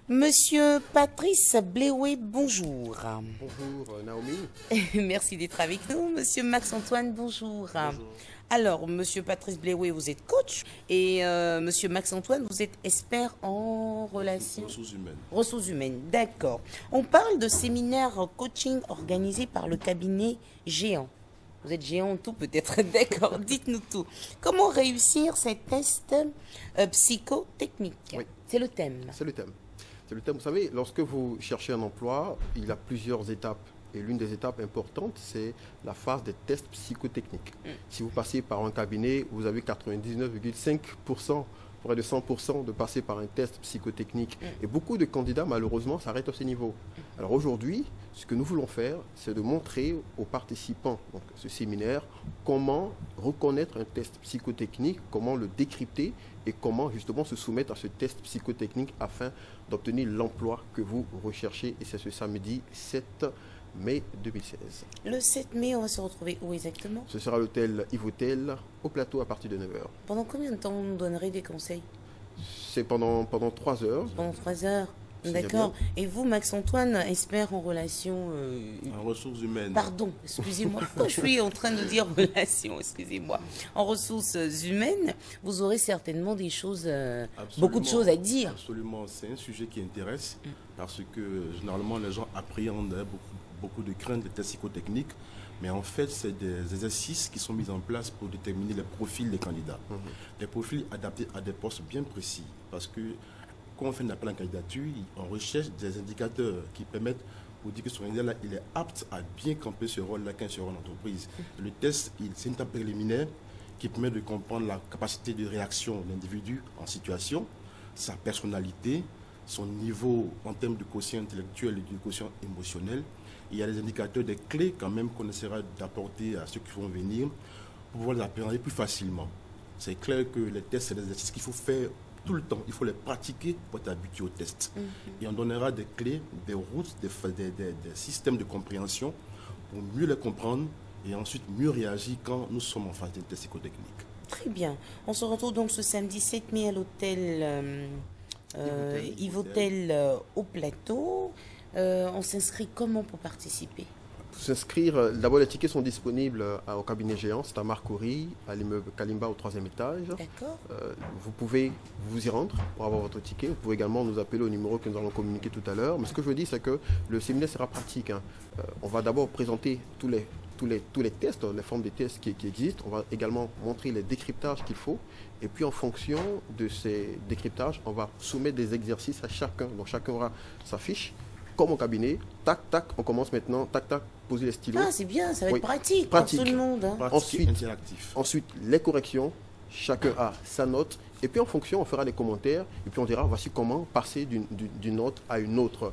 Monsieur Patrice Bléoué, bonjour. Bonjour Naomi. Merci d'être avec nous. Monsieur Max-Antoine, bonjour. Bonjour. Alors, Monsieur Patrice Bléoué, vous êtes coach et Monsieur Max-Antoine, vous êtes expert en relations Ressources humaines. ressources humaines. D'accord. On parle de séminaire coaching organisé par le cabinet Géant. Vous êtes géant tout peut-être, d'accord. Dites-nous tout. Comment réussir ces tests psychotechniques? Oui. C'est le thème. C'est le thème. C'est le thème. Vous savez, lorsque vous cherchez un emploi, il y a plusieurs étapes. Et l'une des étapes importantes, c'est la phase des tests psychotechniques. Si vous passez par un cabinet, vous avez 99,5%, près de 100% de passer par un test psychotechnique. Et beaucoup de candidats, malheureusement, s'arrêtent à ce niveau. Alors aujourd'hui, ce que nous voulons faire, c'est de montrer aux participants de ce séminaire comment reconnaître un test psychotechnique, comment le décrypter et comment justement se soumettre à ce test psychotechnique afin d'obtenir l'emploi que vous recherchez. Et c'est ce samedi 7 mai 2016. Le 7 mai, on va se retrouver où exactement? Ce sera l'hôtel Yvotel au plateau à partir de 9 h. Pendant combien de temps on nous donnerait des conseils? C'est pendant 3 heures. Pendant 3 heures. C'est D'accord. Et vous, Max-Antoine, expert en relations... En ressources humaines. Pardon, excusez-moi. Pourquoi je suis en train de dire relations, excusez-moi. En ressources humaines, vous aurez certainement des choses, beaucoup de choses à dire. Absolument. C'est un sujet qui intéresse parce que généralement les gens appréhendent beaucoup de craintes des tests psychotechniques. Mais en fait, c'est des exercices qui sont mis en place pour déterminer les profils des candidats. Des profils adaptés à des postes bien précis. Parce que quand on fait un appel en candidature, on recherche des indicateurs qui permettent pour dire que ce candidat-là, il est apte à bien camper ce rôle-là quand il sera en entreprise. Le test, c'est une étape préliminaire qui permet de comprendre la capacité de réaction de l'individu en situation, sa personnalité, son niveau en termes de quotient intellectuel et de quotient émotionnel. Il y a des indicateurs, des clés quand même qu'on essaiera d'apporter à ceux qui vont venir pour pouvoir les appréhender plus facilement. C'est clair que les tests, c'est des exercices qu'il faut faire tout le temps. Il faut les pratiquer pour être habitué aux tests. Et on donnera des clés, des routes, des systèmes de compréhension pour mieux les comprendre et ensuite mieux réagir quand nous sommes en phase de test psychotechnique. Très bien. On se retrouve donc ce samedi 7 mai à l'hôtel Yvotel au plateau. On s'inscrit comment pour participer? Pour s'inscrire, d'abord les tickets sont disponibles au cabinet Géant, c'est à Marcory, à l'immeuble Kalimba au 3e étage. D'accord. Vous pouvez vous y rendre pour avoir votre ticket. Vous pouvez également nous appeler au numéro que nous allons communiquer tout à l'heure. Mais ce que je veux dire, c'est que le séminaire sera pratique. On va d'abord présenter tous les tests, les formes de tests qui existent. On va également montrer les décryptages qu'il faut. Et puis en fonction de ces décryptages, on va soumettre des exercices à chacun. Donc chacun aura sa fiche. Comme au cabinet, tac, tac, on commence maintenant, tac, tac, poser les stylos. Ah, c'est bien, ça va Oui. être pratique, Pratique. pour tout le monde. Hein. Pratique et interactif. Ensuite, les corrections, chacun a sa note. Et puis en fonction, on fera des commentaires. Et puis on dira, voici comment passer d'une note à une autre.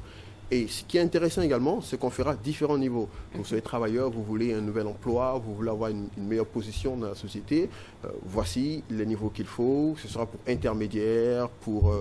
Et ce qui est intéressant également, c'est qu'on fera différents niveaux. Vous soyez travailleur, vous voulez un nouvel emploi, vous voulez avoir une meilleure position dans la société. Voici les niveaux qu'il faut. Ce sera pour intermédiaires, pour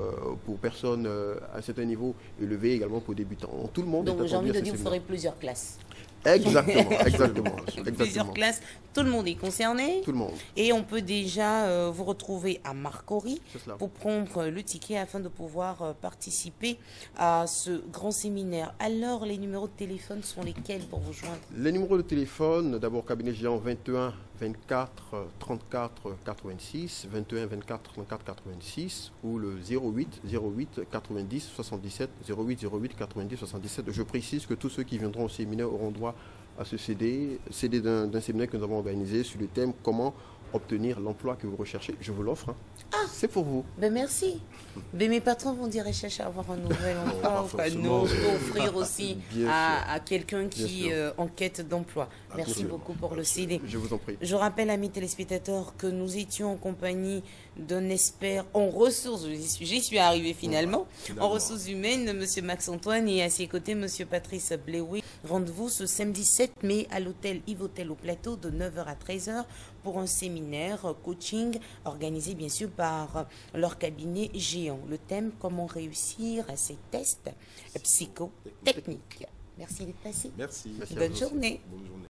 personnes à un certain niveau élevé, également pour débutants. Tout le monde Donc est j'ai envie attendu de à ce dire, vous séminaire. ferez plusieurs classes. Exactement, exactement. Plusieurs exactement. classes, tout le monde est concerné. Tout le monde. Et on peut déjà vous retrouver à Marcory C'est cela. pour prendre le ticket afin de pouvoir participer à ce grand séminaire. Alors, les numéros de téléphone sont lesquels pour vous joindre? Les numéros de téléphone, d'abord cabinet Géant 21 24 34 86, 21 24 34 86 ou le 08 08 90 77, 08 08 90 77. Je précise que tous ceux qui viendront au séminaire auront droit à ce CD d'un séminaire que nous avons organisé sur le thème comment obtenir l'emploi que vous recherchez. Je vous l'offre. C'est pour vous. Ben merci. Ben mes patrons vont dire chercher à avoir un nouvel emploi. Enfin, forcément. non, je peux offrir aussi Bien à quelqu'un qui sûr. en quête d'emploi. Merci Absolument. beaucoup pour le CD. Je vous en prie. Je rappelle, amis téléspectateurs, que nous étions en compagnie d'un expert en ressources, j'y suis arrivé finalement, en ressources humaines, M. Max-Antoine, et à ses côtés, M. Patrice Bléoué. Rendez-vous ce samedi 7 mai à l'hôtel Yvotel au plateau de 9 h à 13 h pour un séminaire coaching organisé bien sûr par leur cabinet Géant. Le thème, comment réussir à ces tests psychotechniques. Merci d'être passé. Merci. Merci à Bonne vous. journée. Bonne journée.